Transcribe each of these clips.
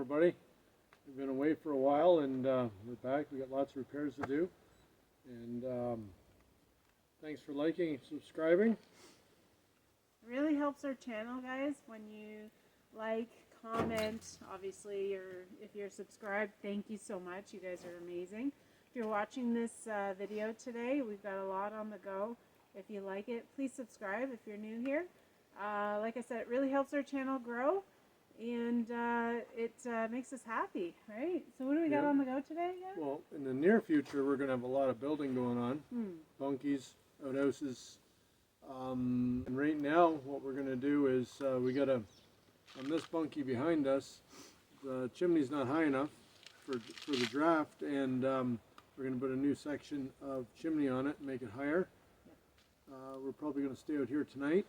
everybody. We've been away for a while and we're back. We got lots of repairs to do. And thanks for liking and subscribing. It really helps our channel, guys, when you like, comment. Obviously, if you're subscribed, thank you so much. You guys are amazing. If you're watching this video today, we've got a lot on the go. If you like it, please subscribe if you're new here. Like I said, it really helps our channel grow. And it makes us happy, right? So what do we got on the go today again? Well, in the near future, we're going to have a lot of building going on. Bunkies, outhouses. And right now, what we're going to do is we got on this bunkie behind us, the chimney's not high enough for the draft, and we're going to put a new section of chimney on it and make it higher. We're probably going to stay out here tonight.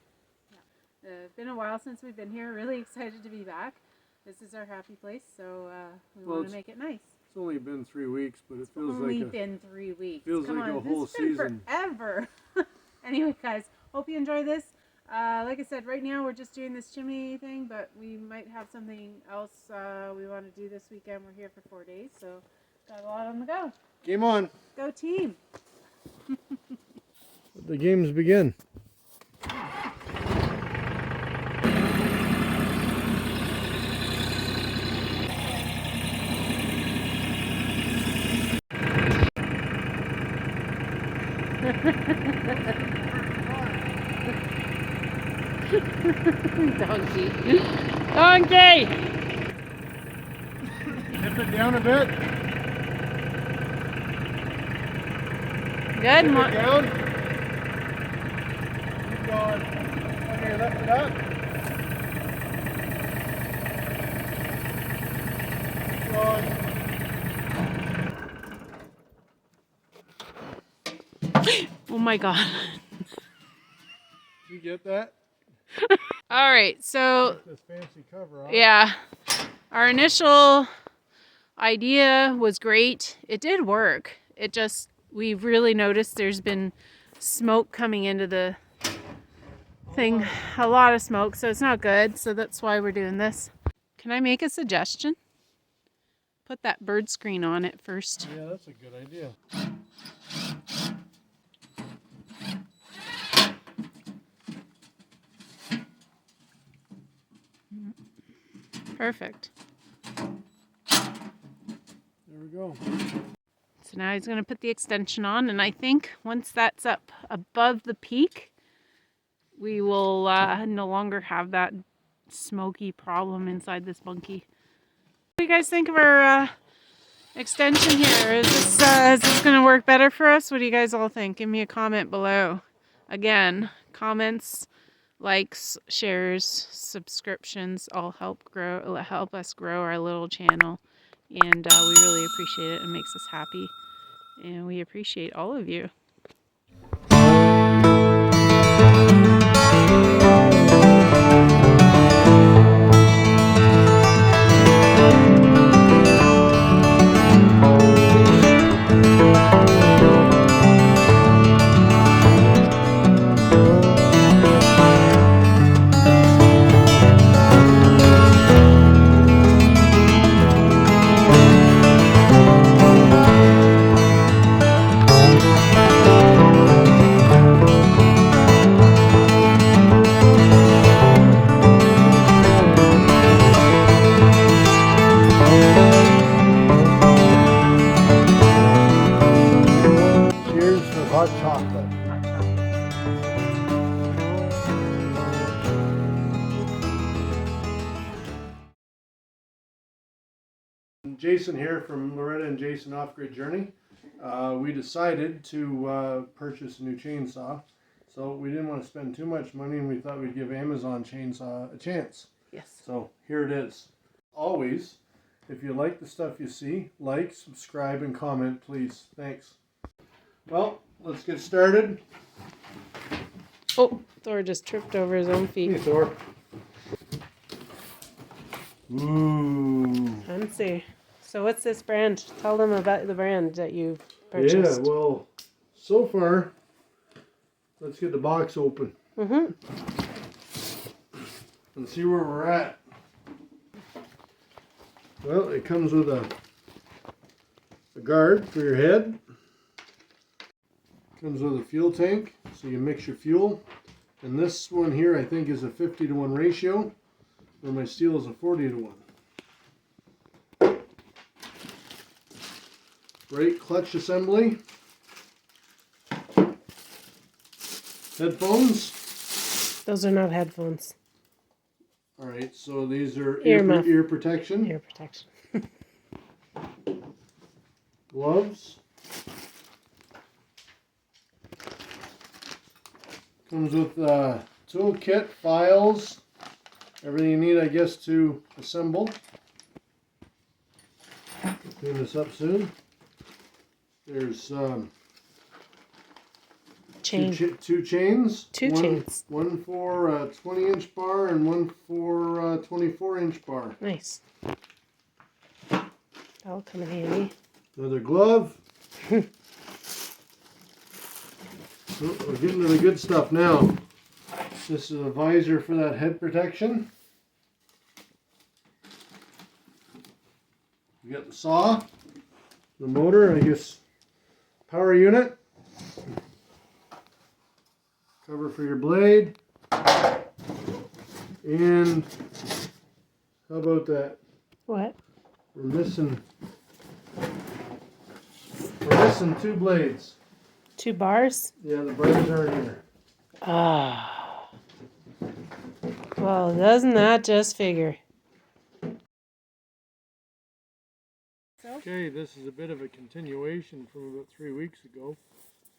It's been a while since we've been here. Really excited to be back. This is our happy place, so we want to make it nice. It's only been 3 weeks, but it feels like only been 3 weeks. Feels like a whole season. Forever. Anyway, guys, hope you enjoy this. Like I said, right now we're just doing this chimney thing, but we might have something else we want to do this weekend. We're here for 4 days, so got a lot on the go. Game on. Go team. The games begin. Donkey. Donkey! Tip it down a bit. Good. Tip it down. Keep going. Okay, lift it up. Keep going. Oh my God. You get that? All right, so This fancy cover on. yeah, our initial idea was great. It did work. It just, we've really noticed there's been smoke coming into the thing, a lot of smoke, so it's not good. So that's why we're doing this. Can I make a suggestion? Put that bird screen on it first. Yeah, that's a good idea. Perfect. There we go. So now he's going to put the extension on, and I think once that's up above the peak, we will no longer have that smoky problem inside this bunkie. What do you guys think of our extension here? Is this going to work better for us? What do you guys all think? Give me a comment below. Again, comments, likes, shares, subscriptions all help us grow our little channel, and we really appreciate it. It makes us happy, and we appreciate all of you. Hot chocolate. Jason here from Loretta and Jason Off-Grid Journey. We decided to purchase a new chainsaw, so we didn't want to spend too much money, and we thought we'd give Amazon Chainsaw a chance. Yes. So here it is. Always, if you like the stuff you see, like, subscribe, and comment, please. Thanks. Well, let's get started. Oh, Thor just tripped over his own feet. Hey, Thor. Ooh. Fancy. So what's this brand? Tell them about the brand that you purchased. Yeah, well, so far, let's get the box open. And see where we're at. Well, it comes with a guard for your head. Comes with a fuel tank, so you mix your fuel. And this one here, I think, is a 50-to-1 ratio, where my steel is a 40-to-1. Brake clutch assembly. Headphones. Those are not headphones. Alright, so these are Earmuff. ear protection. Ear protection. Gloves. Comes with toolkit, files, everything you need, I guess, to assemble. Clean this up soon. There's Chain. two chains. Two chains. One for a 20-inch bar and one for a 24-inch bar. Nice. That'll come in handy. Another glove. Oh, we're getting to the good stuff now. This is a visor for that head protection. You got the saw, the motor, I guess, power unit, cover for your blade, and how about that? What? We're missing 2 blades. 2 bars? Yeah, the bars aren't here. Ah. Well, doesn't that just figure? Okay, this is a bit of a continuation from about 3 weeks ago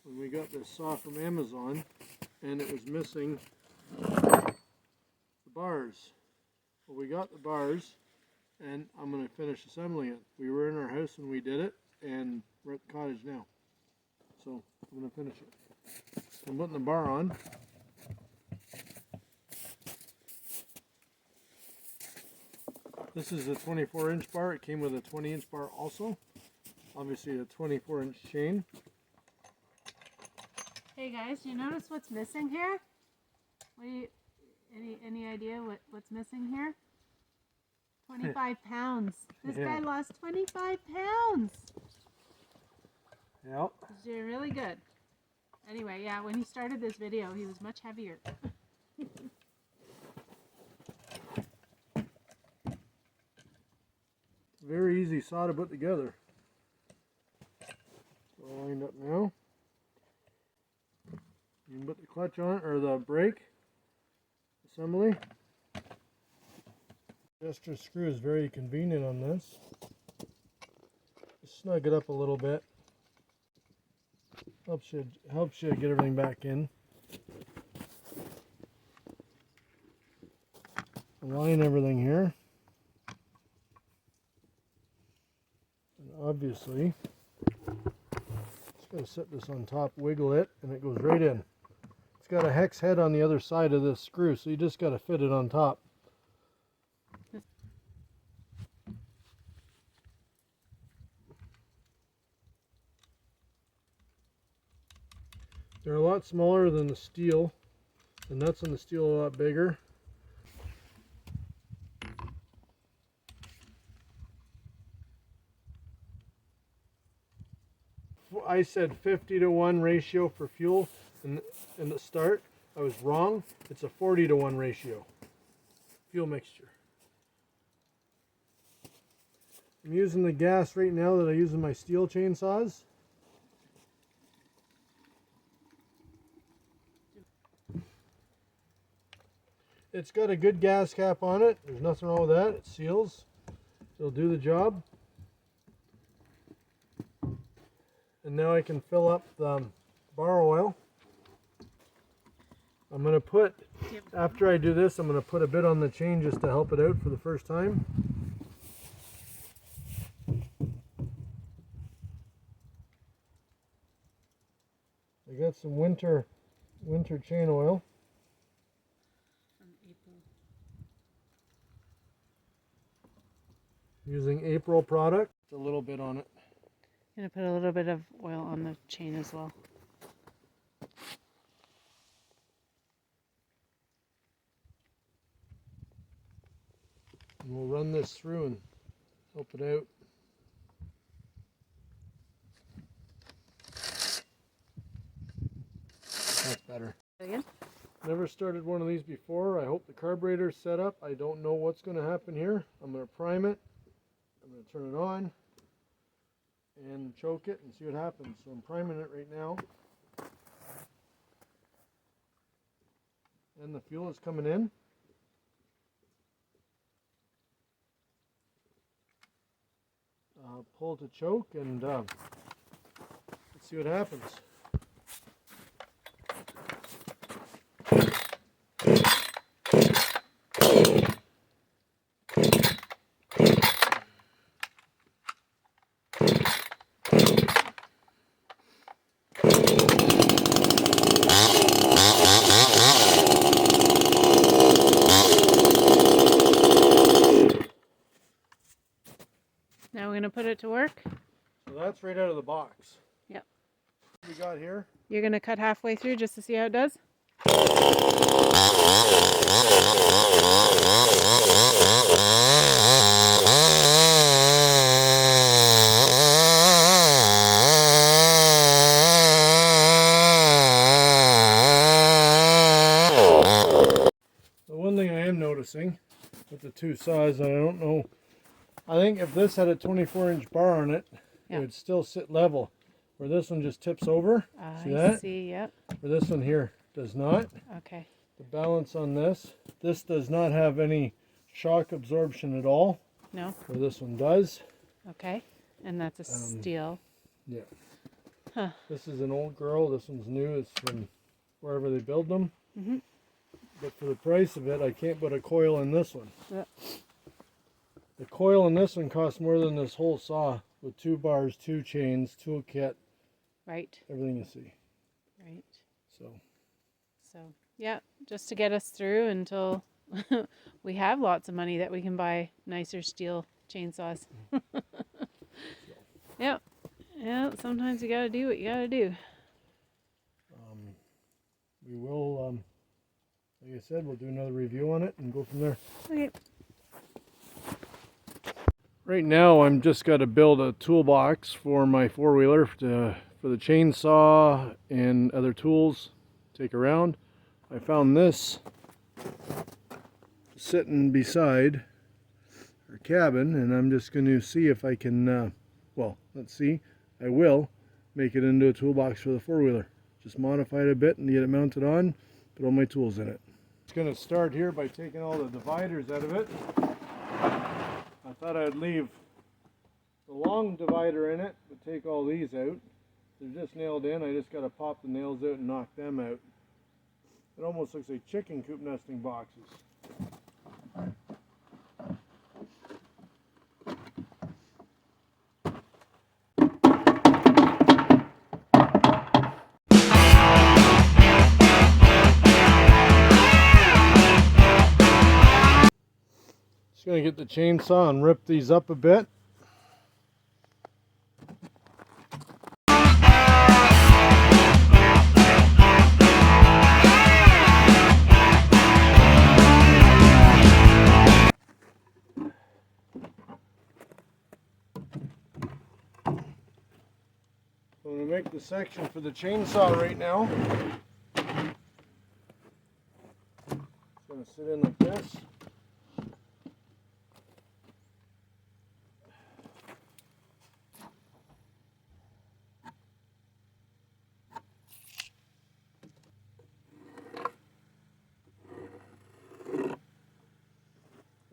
when we got this saw from Amazon and it was missing the bars. Well, we got the bars and I'm going to finish assembling it. We were in our house when we did it and we're at the cottage now. So I'm going to finish it. I'm putting the bar on. This is a 24-inch bar. It came with a 20-inch bar also. Obviously a 24-inch chain. Hey guys, you notice what's missing here? Any idea what's missing here? 25 pounds. This guy lost 25 pounds. Yep. He's doing really good. Anyway, yeah, when he started this video, he was much heavier. Very easy saw to put together. All lined up now. You can put the clutch on it, or the brake assembly. Extra screw is very convenient on this. Just snug it up a little bit. Helps you get everything back in. Align everything here. And obviously, just gotta set this on top, wiggle it, and it goes right in. It's got a hex head on the other side of this screw, so you just gotta fit it on top. They're a lot smaller than the steel. The nuts on the steel are a lot bigger. I said 50-to-1 ratio for fuel in the start. I was wrong. It's a 40-to-1 ratio. Fuel mixture. I'm using the gas right now that I use in my steel chainsaws. It's got a good gas cap on it. There's nothing wrong with that. It seals. It'll do the job. And now I can fill up the bar oil. I'm going to put, after I do this, I'm going to put a bit on the chain just to help it out for the first time. I got some winter chain oil. Using April product. A little bit on it. I'm gonna put a little bit of oil on the chain as well. And we'll run this through and help it out. That's better. Again? Never started one of these before. I hope the carburetor's set up. I don't know what's going to happen here. I'm going to prime it. I'm going to turn it on and choke it and see what happens. So I'm priming it right now. And the fuel is coming in. Pull to choke and let's see what happens. Now we're going to put it to work. So that's right out of the box. Yep. What we got here? You're going to cut halfway through just to see how it does? The one thing I am noticing with the two saws, and I don't know, I think if this had a 24-inch bar on it, Yeah. it would still sit level. Where this one just tips over. See I that? see, yep. Where this one here does not. Okay. The balance on this does not have any shock absorption at all. No? Where this one does. Okay. And that's a steel. Yeah. Huh. This is an old girl. This one's new. It's from wherever they build them. Mm-hmm. But for the price of it, I can't put a coil in this one. Yep. The coil in this one costs more than this whole saw with 2 bars, 2 chains, toolkit, Right. everything you see. Right. So So, yeah, just to get us through until we have lots of money that we can buy nicer steel chainsaws. Yep. Yeah, sometimes you gotta do what you gotta do. we will, like I said, we'll do another review on it and go from there. Okay. Right now I'm just got to build a toolbox for my four-wheeler for the chainsaw and other tools to take around. I found this sitting beside our cabin, and I'm just going to see if I can, well, let's see, I will make it into a toolbox for the four-wheeler. Just modify it a bit and get it mounted on, put all my tools in it. Just going to start here by taking all the dividers out of it. I thought I'd leave the long divider in it, but take all these out. They're just nailed in. I just got to pop the nails out and knock them out. It almost looks like chicken coop nesting boxes. Just going to get the chainsaw and rip these up a bit. I'm going to make the section for the chainsaw right now. It's going to sit in like this.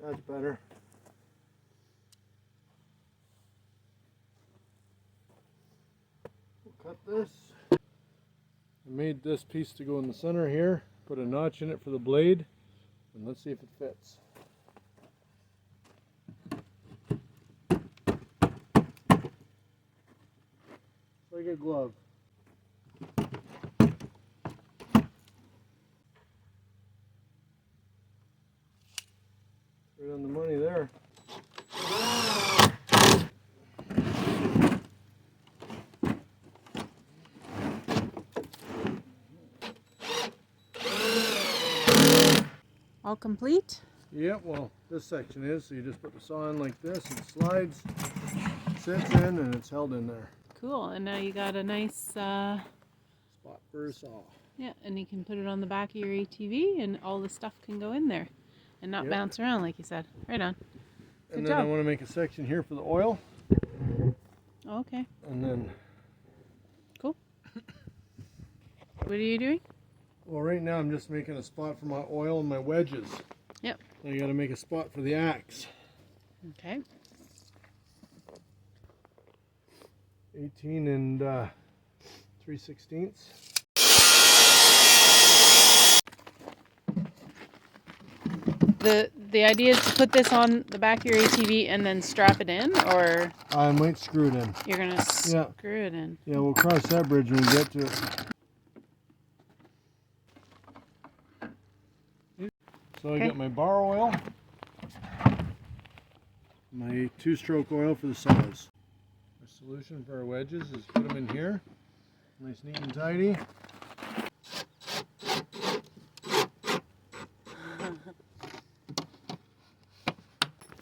That's better. We'll cut this. I made this piece to go in the center here. Put a notch in it for the blade, and let's see if it fits. It's like a glove. Right on the money there. All complete? Yeah, well, this section is. So you just put the saw in like this, it slides, sits in, and it's held in there. Cool. And now you got a nice Spot for a saw. yeah, and you can put it on the back of your ATV and all the stuff can go in there and not bounce around like you said. Right on. And then I want to make a section here for the oil. Okay. And then cool. What are you doing? Well, right now I'm just making a spot for my oil and my wedges. Yep. Now you got to make a spot for the axe. Okay. 18 and 3/16. The idea is to put this on the back of your ATV and then strap it in, or I might screw it in. you're gonna screw it in. Yeah, we'll cross that bridge when we get to it. So I got my bar oil, my 2-stroke oil for the saws. Our solution for our wedges is put them in here, nice, neat and tidy.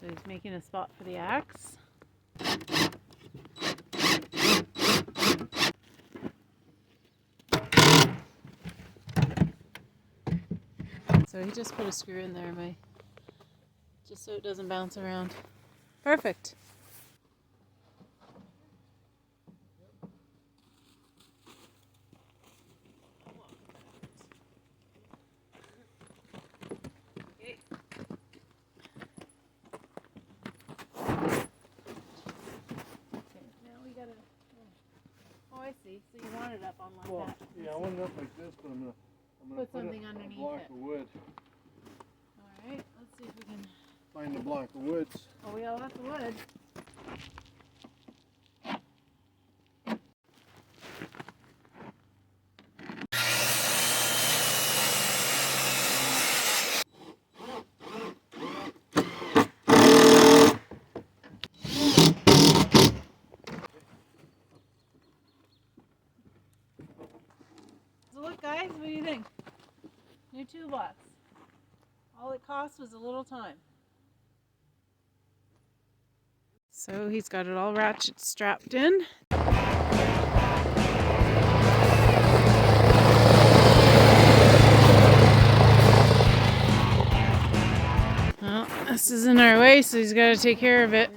So he's making a spot for the axe. So he just put a screw in there, just so it doesn't bounce around. Perfect. Oh, I see. So you want it up on like that. Yeah, I want it up like this, but I'm gonna Put something underneath a block it. of wood. Alright, let's see if we can. Find a block of woods. Oh, we got lots of wood. So look guys, what do you think? New toolbox. All it cost was a little time. So he's got it all ratchet strapped in. Well, this is in our way, so he's got to take care of it.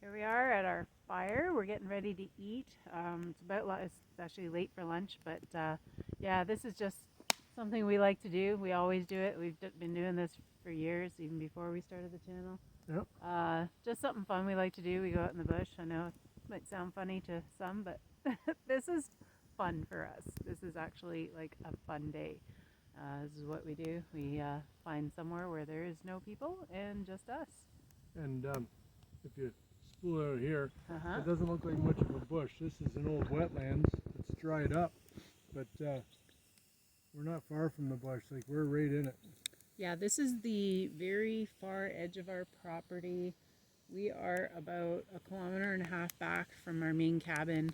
Here we are at our fire. We're getting ready to eat. It's actually late for lunch, but yeah, this is just something we like to do. We always do it. We've been doing this for years, even before we started the channel. Yep. Just something fun we like to do. We go out in the bush. I know it might sound funny to some, but this is fun for us. This is actually like a fun day. This is what we do. We find somewhere where there is no people and just us. And if you spool out here. Uh-huh. It doesn't look like much of a bush. This is an old wetlands. It's dried up, but we're not far from the bush. Like, we're right in it. Yeah, this is the very far edge of our property. We are about 1.5 kilometers back from our main cabin.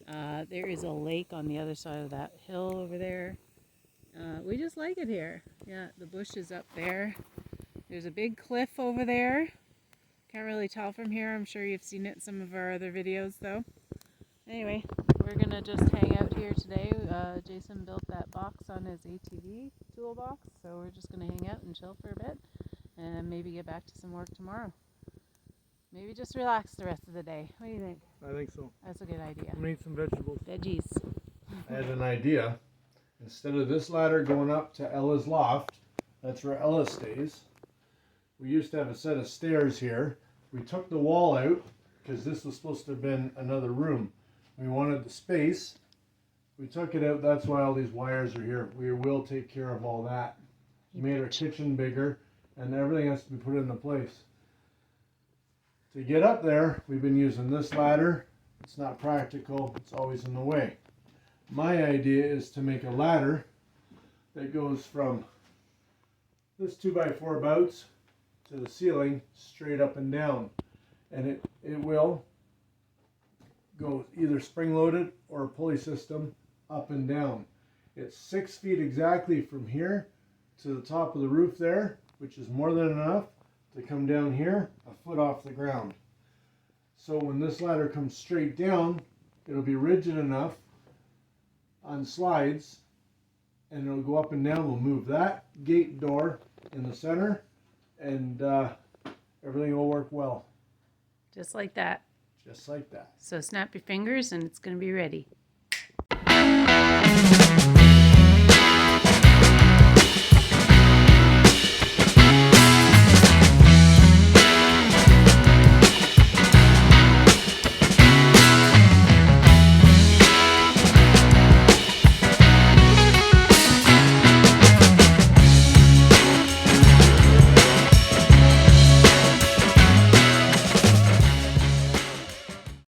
There is a lake on the other side of that hill over there. We just like it here. Yeah, the bush is up there. There's a big cliff over there. Can't really tell from here. I'm sure you've seen it in some of our other videos though. Anyway, we're gonna just hang out here today. Jason built that box on his ATV Toolbox, so we're just gonna hang out and chill for a bit and maybe get back to some work tomorrow. Maybe just relax the rest of the day. What do you think? I think so. That's a good idea. I'm gonna eat some vegetables. Veggies. I had an idea. Instead of this ladder going up to Ella's loft, that's where Ella stays. We used to have a set of stairs here. We took the wall out because this was supposed to have been another room. We wanted the space. We took it out. That's why all these wires are here. We will take care of all that. We made our kitchen bigger, and everything has to be put into place. To get up there, we've been using this ladder. It's not practical. It's always in the way. My idea is to make a ladder that goes from this 2x4 bouts to the ceiling straight up and down. And it will go either spring-loaded or a pulley system up and down. It's 6 feet exactly from here to the top of the roof there, which is more than enough to come down here a foot off the ground. So when this ladder comes straight down, it'll be rigid enough on slides, and it'll go up and down. We'll move that gate door in the center, and everything will work well. Just like that. Just like that. So snap your fingers and it's going to be ready.